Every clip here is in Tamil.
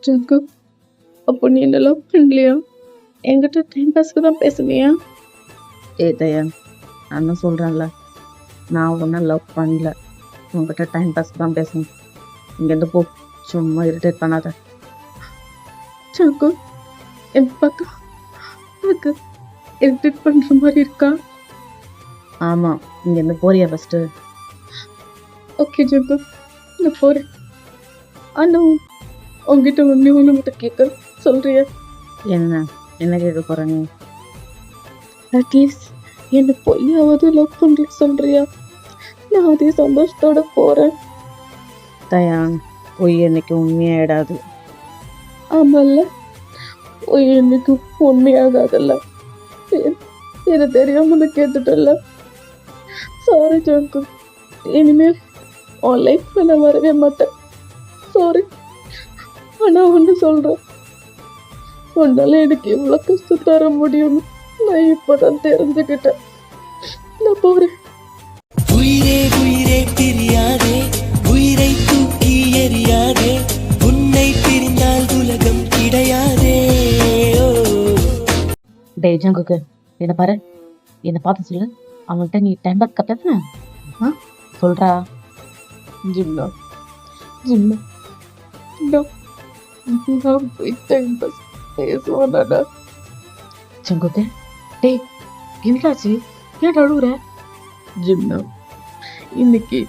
ஜங்கு, அப்போ நீ என்ன லவ் பண்ணலையா? என்கிட்ட டைம் பாஸ்க்கு தான் பேசுனியா? தயா, நான் தான் சொல்கிறேன்ல, நான் ஒன்றும் லவ் பண்ணல. உங்ககிட்ட டைம் பாஸ்க்கு தான் பேசணும். இங்கேருந்து போ, சும்மா இரிட்டேட் பண்ணாத. ஜங்கு, என்ன பார்த்தா எனக்கு இரிட்டேட் பண்ணுற மாதிரி இருக்கா? ஆமாம், இங்கேருந்து போறியா ஃபஸ்ட்டு? ஓகே ஜங்கு, நான் போகிறேன். ஆனால் உங்ககிட்ட ஒன்று மட்டும் கேட்க சொல்கிறியா? என்ன கேட்க போகிற நீ? அட்லீஸ்ட் என்னை பொய்யாவது லவ் பண்ணுற சொல்கிறியா? நான் அதே சந்தோஷத்தோட போகிறேன். தயா, பொய் என்னைக்கு உண்மையாயிடாது. ஆமாம்ல, பொய் என்னைக்கு உண்மையாகாதல்ல. எனக்கு தெரியாம நான் கேட்டுட்டல. சாரி ஜங்கு, இனிமேல் உன் லைஃப்ல நான் வரவே மாட்டேன். சாரி. ஆனால் ஒன்று சொல்கிறேன், உன்னால எனக்கு எவ்வளோ கஷ்டம் தர முடியும்னு நான் இப்போதான் தெரிஞ்சுக்கிட்டேன். நான் போகிறேன். உயிரே உயிரே பிரியாதே, உயிரை தூக்கி எறியாதே, உன்னை பிரிந்தால் உலகம் கிடையாதே. டேய் ஜங்குக்கு, என்னை பாரு, என்னை பார்த்து சொல்லு. அவன்கிட்ட நீ டைம் பாஸ் பேசுன சொல்கிறா? ஜிம்னா ஜிம்னா நான் போய் டைம் பாஸ் பேசுவானா? ஜங்குக்கு, டேய் என்னாச்சு? ஏன் அழுகுற? ஜிம்னா, இன்னைக்கு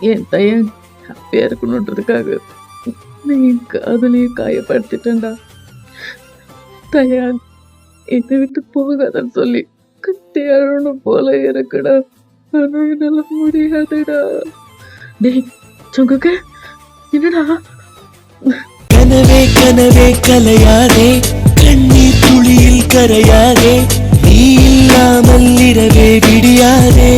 என் பையன் ஹாப்பியாக இருக்கணுன்றதுக்காக நான் என் காதலையே காயப்படுத்திட்டேன்டா. தயான் என்னை விட்டு போகாதன்னு சொல்லி கட்டி அழணும் போல இருக்குடா. ஆனால் என்னால் முடியாதுடா. டேய் ஜங்குக்கு, என்னடா? கனவே கனவே கலையாதே, கண்ணீர் துளியில் கரையாதே, நீ இல்லாமல் இரவே விடியாதே.